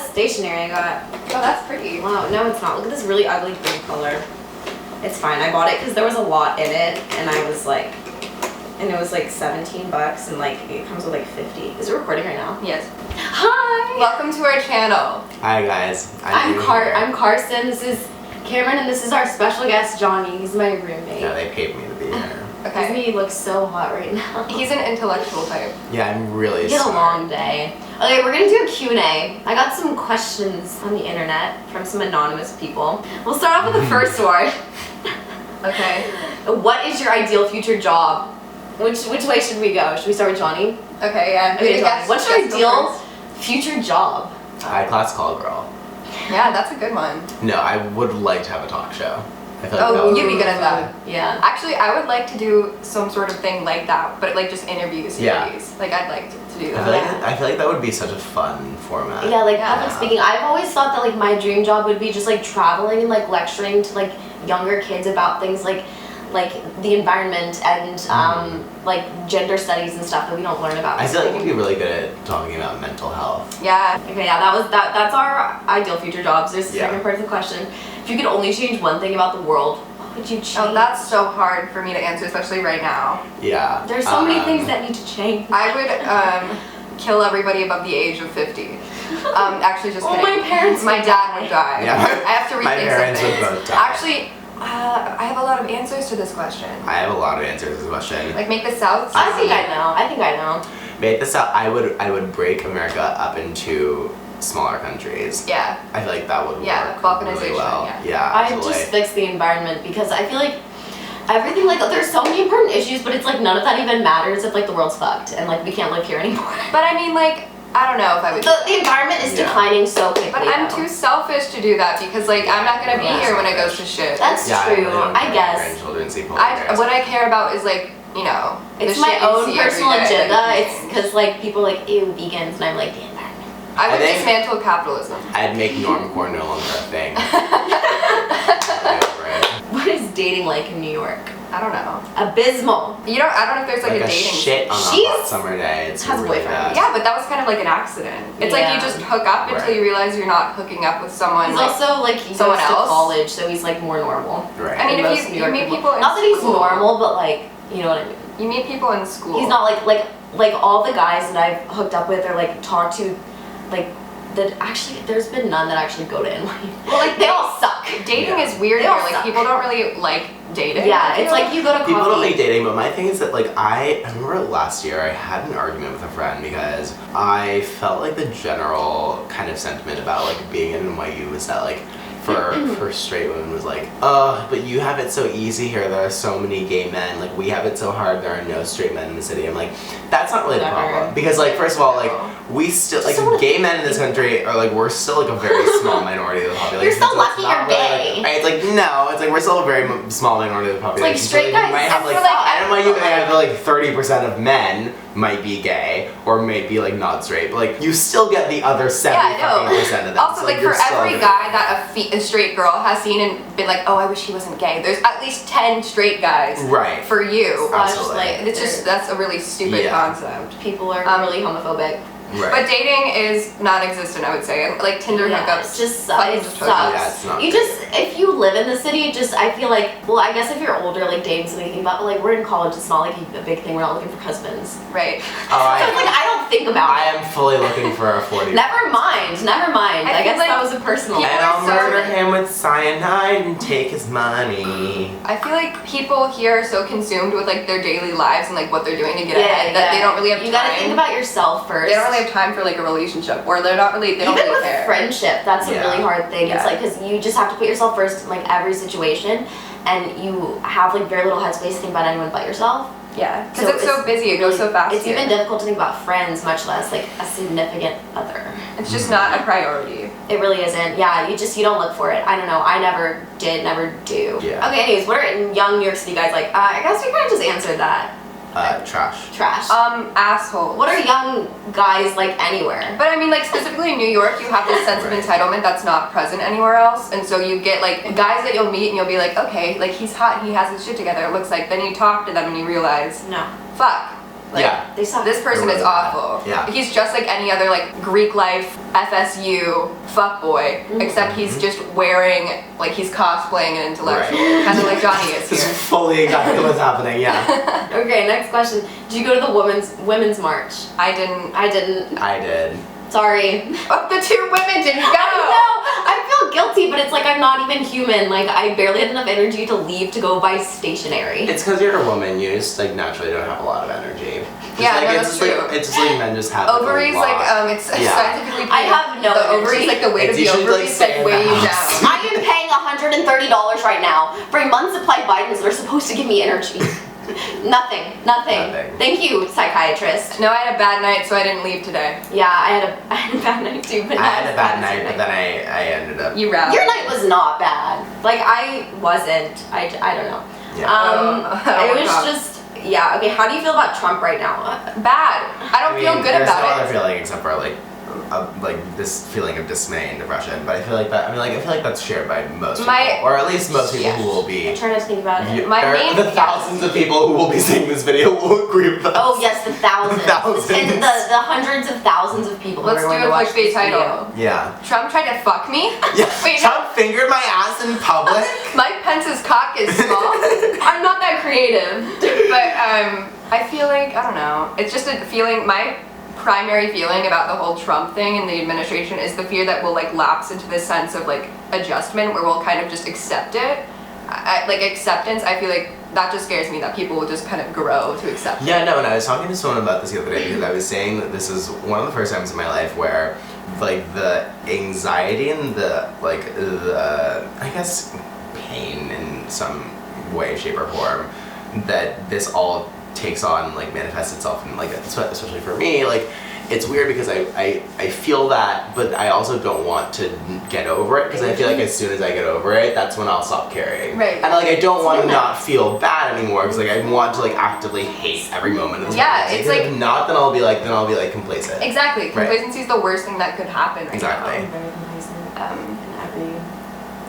this stationery I got. Oh, that's pretty. Wow, no it's not. Look at this really ugly green color. It's fine. I bought it because there was a lot in it, and I was like, and it was like $17, and like it comes with like 50. Is it recording right now? Yes. Hi. Welcome to our channel. Hi guys. I'm Carson. This is Cameron, and this is our special guest Johnny. He's my roommate. Yeah, they paid me to be here. Okay. Doesn't he look so hot right now? He's an intellectual type. Yeah, I'm really He had a smart. long day. Okay, we're gonna do a Q&A. I got some questions on the internet from some anonymous people. We'll start off with the first one. Okay. What is your ideal future job? Which way should we go? Should we start with Johnny? Okay, yeah. Okay, Johnny. What's your Guess go ideal first. future job? High class call girl. Yeah, that's a good one. No, I would like to have a talk show. I feel Oh, that would you'd be be good at that. Yeah. Actually, I would like to do some sort of thing like that, but like just interview series. Yeah. Like I'd like to do I that. feel, like, Yeah. I feel like that would be such a fun format. Yeah, like Yeah. public speaking. I've always thought that like my dream job would be just like traveling and like lecturing to like younger kids about things like the environment and like gender studies and stuff that we don't learn about. I feel like we'd be really good at talking about mental health. Yeah. Okay, yeah, that's our ideal future jobs. There's the Yeah. second part of the question. If you could only change one thing about the world, what would you change? Oh, that's so hard for me to answer, especially right now. Yeah. There's so many things that need to change. I would kill everybody above the age of 50. Actually, just Oh, kidding. my parents My would dad die. would die. Yeah, I have to rethink my parents some would things. both die. Actually, I have a lot of answers to this question. I have a lot of answers to this question. Like make the South. I think I know. Make this up. I would break America up into smaller countries. Yeah. I feel like that would Yeah, work balkanization, really well. yeah. I absolutely. just fix the environment because I feel like everything, like there's so many important issues, but it's like none of that even matters if like the world's fucked and like we can't live here anymore. But I mean, like, I don't know if I would. The environment is Yeah. declining so quickly. But I'm though. too selfish to do that because, like, I'm not gonna be Yeah. here when it goes to shit. That's Yeah, true. I really don't I want guess. grandchildren to see polar bears. What I care about is like, you know, It's the my shit you own see every personal day, agenda. like, It's because like people are like ew vegans, and I'm like the environment. I would I think- dismantle capitalism. I'd make normcore no longer a thing. Right. What is dating like in New York? I don't know. Abysmal. I don't know if there's like, Like a a dating. shit on a She's- hot summer day. It's has a really boyfriend. bad. Yeah, but that was kind of like an accident. It's like Yeah. you just hook up until Right. you realize you're not hooking up with someone. He's like, also like he goes someone to else? college, so he's like more normal. Right. I mean, than if most you New York meet people in not that he's school. normal, but like you know what I mean. you meet people in school. He's not like all the guys that I've hooked up with or like talked to, like that actually there's been none that actually go to NYU. Well, like they all suck. dating Yeah. is weird They here. all Like suck. people don't really like dating. Yeah, I it's feel. like you go to People don't coffee. like dating, but my thing is that like I remember last year I had an argument with a friend because I felt like the general kind of sentiment about like being in NYU was that like for straight women was like, but you have it so easy here. There are so many gay men. Like we have it so hard. There are no straight men in the city. I'm like, that's not really the Whatever. problem because like first of all like we still like So- gay men in this country are like we're still like a very small minority of the population. You're so so it's lucky not you're really, gay. Like, right? It's like no, it's like we're still a very small minority of the population. straight so, like, guys, you might have I like, feel like at NYU everyone- I feel like 30% of men might be gay or may be like not straight, but like you still get the other 70% Yeah, I know. of them. Also, So, like you're for still every good. guy that a straight girl has seen and been like, oh, I wish he wasn't gay. There's at least 10 straight guys Right. for you. Absolutely. Like It's just that's a really stupid Yeah. concept. People are really homophobic. Right. But dating is non-existent, I would say. And, like Tinder Yeah, hookups, it just fucking sucks. just Sucks. hookups. Yeah, it's not You great. just if you live in the city, it just I feel like well I guess if you're older like dating something you think about, but like we're in college, it's not like a big thing. We're not looking for husbands. Right. Oh, So it's like I don't think about I it. am fully looking for a 40. Never mind. I I guess feel that like was a personal. people And are I'll so- murder him with cyanide and take his money. I feel like people here are so consumed with like their daily lives and like what they're doing to get ahead that they don't really have You time. gotta think about yourself first. They don't really have time for like a relationship, or they don't Even really with care. friendship, that's a Yeah. really hard thing. It's Yeah. like because you just have to put yourself first in like every situation, and you have like very little headspace to think about anyone but yourself. Yeah, because it's so busy, it goes so fast. It's here. even difficult to think about friends, much less like a significant other. It's just not a priority. It really isn't. Yeah, you don't look for it. I don't know. I never did, never do. Yeah. Okay, anyways, what are young New York City guys like? I guess we kind of just answered that. Trash. Trash. Assholes. What are young guys like anywhere? But I mean, like specifically in New York, you have this sense of Right. entitlement that's not present anywhere else, and so you get like guys that you'll meet and you'll be like, okay, like he's hot, he has his shit together. It looks like. Then you talk to them and you realize, No. fuck, Like, Yeah. They suck. this person They're is really bad. awful. Yeah. He's just like any other like Greek life FSU fuckboy, except he's just wearing like he's cosplaying an intellectual, Right. kind of like Johnny is This here. is fully exactly what's happening, yeah. Okay, next question. Did you go to the women's march? I didn't. I didn't. I did. Sorry. Oh, the two women didn't go. I feel guilty, but it's like I'm not even human. Like I barely had enough energy to leave to go buy stationery. It's because you're a woman, you just like naturally don't have a lot of energy. Just, Yeah, like, no, it's that's just, like, true. it's just like men just have like, Ovaries a lot. it's Yeah. scientifically proven. I have no the energy. ovaries like the weight It's of the usually, like, ovaries stay in weigh the you house. down. I am paying $130 right now for a month's supply of vitamins that are supposed to give me energy. Nothing. Nothing. Thank you, psychiatrist. No, I had a bad night, so I didn't leave today. Yeah, I had a bad night too, but I not had as a bad as night, your but then I ended up. You rallied. Your night was not bad. Like I wasn't. I don't know. Oh It my was God. just yeah. Okay, how do you feel about Trump right now? Bad. I don't feel good there's about no it. other feeling except for like this feeling of dismay and depression. But I feel like that's shared by most My- people, or at least most people Yes. who will be. I try not to think about it. My or main- the thousands of people who will be seeing this video will agree with us. Oh yes, the thousands. Thousands. The hundreds of thousands of people Let's who are do going a to watch clickbait this video. title. Yeah. Trump tried to fuck me. Yeah. Wait, Trump fingered my ass in public. Mike Pence's cock is small. I'm not that creative, but I feel like I don't know. It's just a feeling. My primary feeling about the whole Trump thing and the administration is the fear that we'll like lapse into this sense of like adjustment where we'll kind of just accept it. Like acceptance, I feel like that just scares me that people will just kind of grow to accept it. Yeah, no, and I was talking to someone about this the other day because I was saying that this is one of the first times in my life where like the anxiety and the I guess pain in some way, shape, or form that this all takes on like manifests itself in like especially for me like it's weird because I feel that, but I also don't want to get over it because I feel like as soon as I get over it, that's when I'll stop caring. Right. And like I don't want to not feel bad anymore because like I want to like actively hate every moment of this. Yeah, pregnancy. it's Because like- if not, then I'll be like complacent. Exactly. Right. Complacency is the worst thing that could happen right Exactly. I'm very complacent in every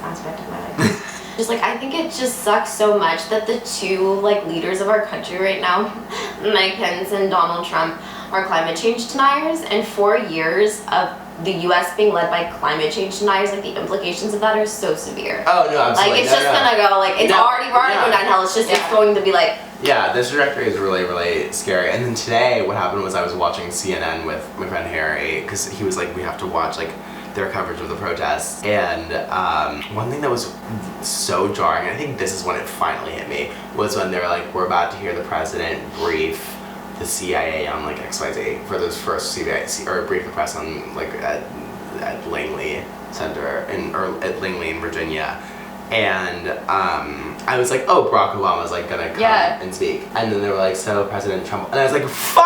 aspect of my life. Just like I think it just sucks so much that the two like leaders of our country right now, Mike Pence and Donald Trump, are climate change deniers, and 4 years of the U.S. being led by climate change deniers, like the implications of that are so severe. Oh no, absolutely. Like it's No, just no. gonna go like it's No, we're already yeah. going downhill. It's just it's Yeah. going to be like Yeah, this trajectory is really, really scary. And then today, what happened was I was watching CNN with my friend Harry because he was like, we have to watch like their coverage of the protests. And one thing that was so jarring, and I think this is when it finally hit me, was when they were like, we're about to hear the president brief the CIA on like XYZ for those first CIA, or brief the press on like at Langley Center or at Langley in Virginia. And I was like, oh, Barack Obama's like gonna come Yeah. and speak. And then they were like, so President Trump, and I was like, fuck!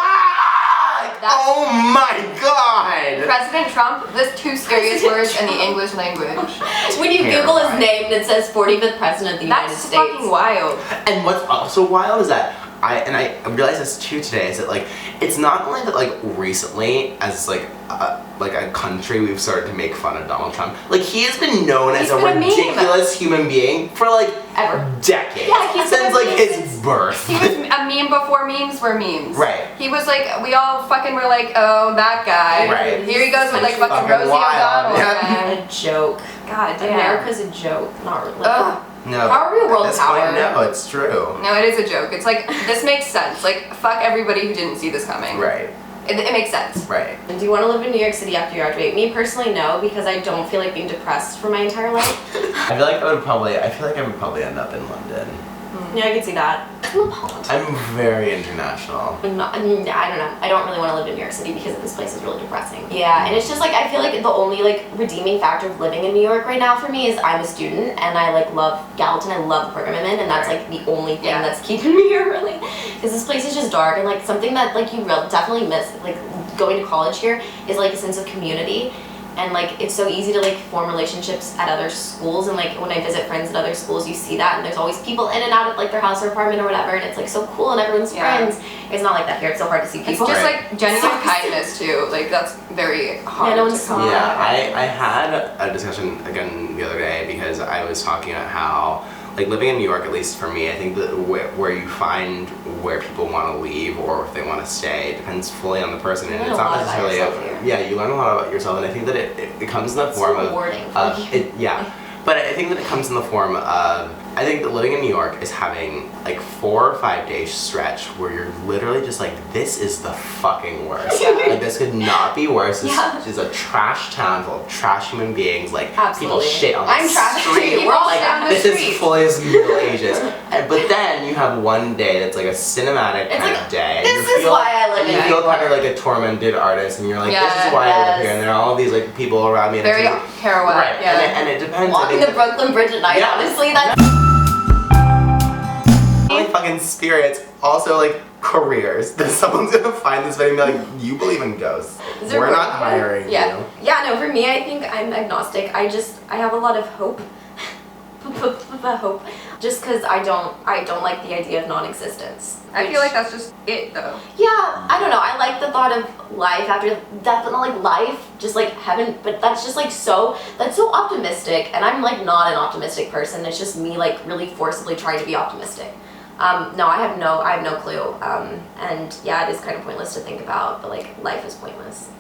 That's- Oh my god! President Trump, the two scariest President words in the Trump. English language. when you Google his Terrifying. name and it says 45th president of the United That's States. fucking wild. And what's also wild is that I realized this too today is that like it's not only that like recently as like a country we've started to make fun of Donald Trump. Like he has been known He's as a been a meme. ridiculous human being for like Ever. decades. Yeah, he's been since a like meme his since- birth. He was a meme before memes were memes. Right. He was like, we all fucking were like, oh, that guy. Right. Here he goes with like fucking Fucking Rosie wild, O'Donnell. yeah. again. A joke. God damn. America's a joke. Not really. Ugh. No. How are we a world at this power? point, no, it's true. No, it is a joke. It's like, this makes sense. Like, fuck everybody who didn't see this coming. Right. It makes sense. Right. And do you want to live in New York City after you graduate? Me personally, no, because I don't feel like being depressed for my entire life. I feel like I would probably end up in London. Yeah, I could see that. Cosmopolitan. I'm very international. I don't know. I don't really want to live in New York City because this place is really depressing. Yeah, and it's just like I feel like the only like redeeming factor of living in New York right now for me is I'm a student and I like love Gallatin. I love the program I'm in, and that's like the only thing Yeah. that's keeping me here really. Because this place is just dark and like something that like you definitely miss like going to college here is like a sense of community. And like it's so easy to like form relationships at other schools, and like when I visit friends at other schools you see that, and there's always people in and out of like their house or apartment or whatever, and it's like so cool and everyone's Yeah. friends. It's not like that here. It's so hard to see It's people. just Right. like genuine Sucks. kindness too. Like that's very hard no to one's come smart. by. Yeah, I had a discussion again the other day because I was talking about how like living in New York, at least for me, I think that where you find where people want to leave or if they want to stay depends fully on the person, and it's not necessarily you learn a lot about yourself, and I think that it comes in the form of but I think that it comes in the form of, I think that living in New York is having like 4 or 5 day stretch where you're literally just like, this is the fucking worst. Like this could not be worse. This is a trash town full of trash human beings. Like people shit on the street. We're all like, down the this street. is fully as Middle Ages. But then you have one day that's like a cinematic kind of day. This is why I live here. You feel kind of like a tormented artist, and you're like, this is why I live here. And there are all these like people around me. And very Kerouac. Right. And it depends. Walking the Brooklyn Bridge at night, honestly, that's like fucking spirits, also like careers. That someone's gonna find this video and be like, you believe in ghosts. We're not hiring you. Yeah, no, for me, I think I'm agnostic. I have a lot of hope. Hope. Just because I don't like the idea of non-existence. I feel like that's just it, though. Yeah, I don't know. I like the thought of life after death, but not like life, just like heaven. But that's just like that's so optimistic, and I'm like not an optimistic person. It's just me like really forcibly trying to be optimistic. No, I have no clue. And yeah, it is kind of pointless to think about, but like life is pointless.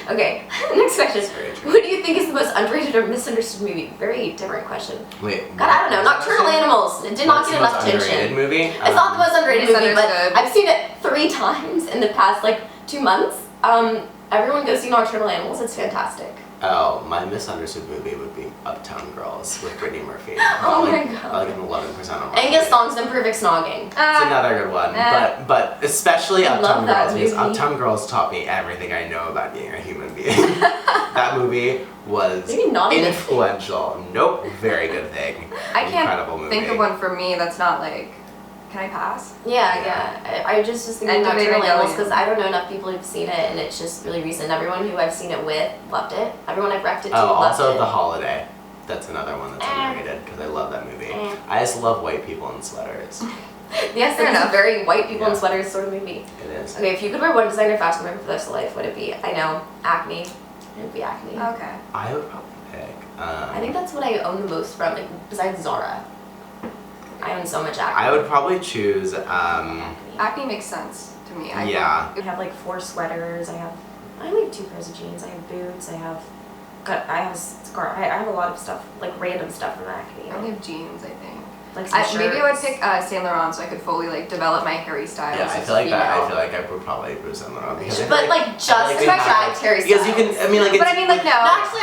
Okay, next question. What do you think is the most underrated or misunderstood movie? Very different question. Wait. God, I don't know. Nocturnal Animals. It did not get enough attention. Movie? It's not the most underrated movie, but I've seen it 3 times in the past like 2 months. Everyone go see Nocturnal Animals. It's fantastic. Oh, my misunderstood movie would be Uptown Girls with Brittany Murphy. Oh my god. I like an 11% on Angus Thong's Imperfect Snogging. It's another good one, but especially Uptown Girls, because movie. Uptown Girls taught me everything I know about being a human being. That movie was influential. Nope, very good thing. I Incredible can't movie. think of one for me that's not like. Can I pass? Yeah. I just thinking And Nocturnal Animals because I don't know enough people who've seen it, and it's just really recent. Everyone who I've seen it with loved it. Everyone I've wrecked it to loved it. Also The Holiday. That's another one that's underrated because I love that movie. I just love white people in sweaters. Yes, it's a very white people in sweaters sort of movie. It is. Okay, if you could wear one designer fashion brand for the rest of life, what would it be? I know, Acne. It would be Acne. Okay. I would probably pick. I think that's what I own the most from, like, besides Zara. I own so much Acne. I would probably choose. Acne makes sense to me. I have like 4 sweaters. I have like 2 pairs of jeans. I have boots. I have a scarf. I have a lot of stuff, like random stuff from Acne. I only have jeans, I think. Like some maybe I would pick Saint Laurent so I could fully like develop my Harry styles. Yeah, I feel like that. I feel like I would probably choose Saint Laurent because. But like just to attract Harry styles. Because you can. I mean, like. But I mean, like no. Actually,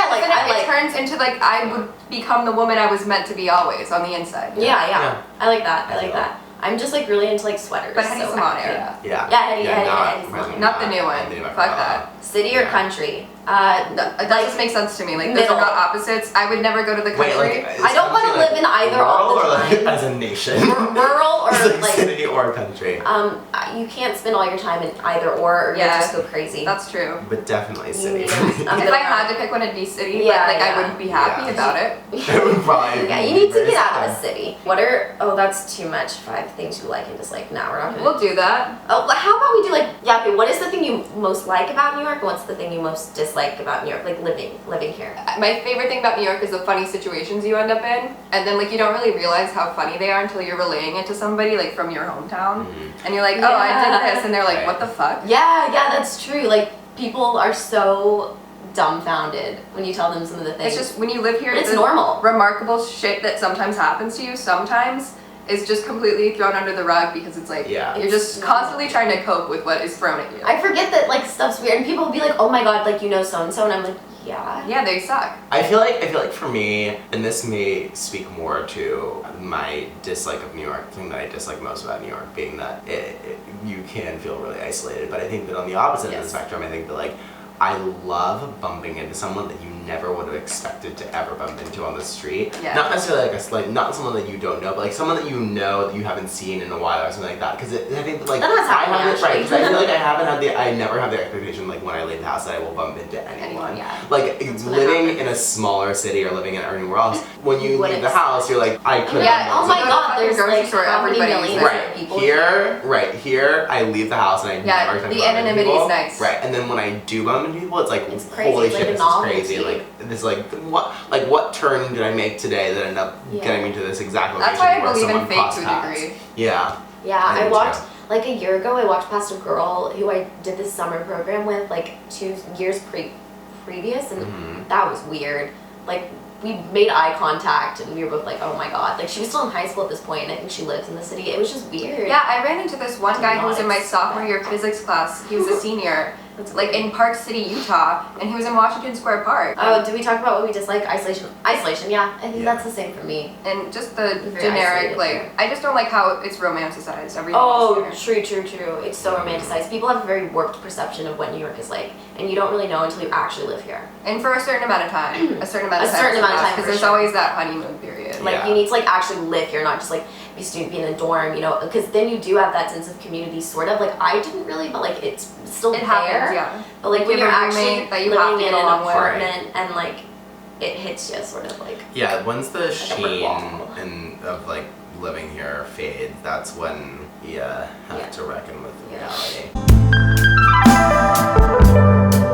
it turns into like I would become the woman I was meant to be always on the inside. Yeah. I like that. I like that. I'm just like really into like sweaters. But Hedy Salon era. Yeah. Hedy. Not the new one. Fuck that. City or country? That just makes sense to me. Like those are not opposites. I would never go to the country. I don't want to live in either all the time. Or like as a nation. Rural or like city or country. You can't spend all your time in either or you'll just go crazy. That's true. But definitely city. If I had to pick one, it'd be city. But like I wouldn't be happy about it. It would probably. Yeah, you need to get out of the city. What are? Oh, that's too much. 5 things you like and dislike. Now we're not gonna. We'll do that. Oh, how about we do like okay? What is the thing you most like about New York? And what's the thing you most dislike about New York? Like living here. My favorite thing about New York is the funny situations you end up in, and then like you don't really realize how funny they are until you're relaying it to somebody like from your hometown, and you're like, oh, I did this, and they're like, what the fuck? Yeah, that's true. Like people are so dumbfounded when you tell them some of the things. It's just when you live here, it's normal. Remarkable shit that sometimes happens to you. Sometimes is just completely thrown under the rug because it's like you're just constantly trying to cope with what is thrown at you. I forget that like stuff's weird, and people will be like, oh my god, like you know so and so, and I'm like, yeah, they suck. I feel like for me, and this may speak more to my dislike of New York, the thing that I dislike most about New York being that you can feel really isolated, but I think that on the opposite end of the spectrum, I think that like I love bumping into someone that you never would have expected to ever bump into on the street. Yeah. Not necessarily like not someone that you don't know, but like someone that you know that you haven't seen in a while or something like that. Because I think that, like that has happened, I haven't, right? Because I feel like I never have the expectation like when I leave the house that I will bump into anyone. anyone. Yeah. Like That's when it living happens. in a smaller city or living in anywhere else, when you Wouldn't leave the house, you're like, I couldn't. Yeah, Oh my So god, the there's grocery like store, how many everybody's millions there. of people Here, I leave the house and I Yeah, never talk the about anonymity people. is nice. Right, and then when I do bump into people, it's like, It's crazy, holy it's like shit, a this novelty. is crazy. Like this, like what turn did I make today that ended up Yeah. getting me to this exact location That's why I where believe in someone fate crossed to a paths? degree. Yeah. Yeah, I I do walked too. like a year ago. I walked past a girl who I did this summer program with like 2 years previous, and Mhm. that was weird. Like we made eye contact, and we were both like, "Oh my god!" Like she was still in high school at this point, and I think she lives in the city. It was just weird. Yeah, I ran into this one guy who was in my Not sophomore year physics class. He was a senior, like in Park City, Utah, and he was in Washington Square Park. Oh, did we talk about what we dislike? Isolation. Yeah, I think Yeah. that's the same for me. And just the Very generic, isolated. like, I just don't like how it's romanticized. Everything Oh, is there. true. It's so romanticized. People have a very warped perception of what New York is like, and you don't really know until you actually live here. And for a certain amount of time. A certain amount of A time. certain amount of time, Because for there's sure. always that honeymoon period. Like Yeah. you need to like actually live here, not just like be in a dorm, you know, because then you do have that sense of community, sort of. Like I didn't really, but like it's still It there. happens, yeah. But like You when have you're a actually roommate that you have to living in get an along with. apartment and like it hits you, sort of like. Yeah, once the brick sheen wall. of like living here fades, that's when you have Yeah. to reckon with Yeah. reality.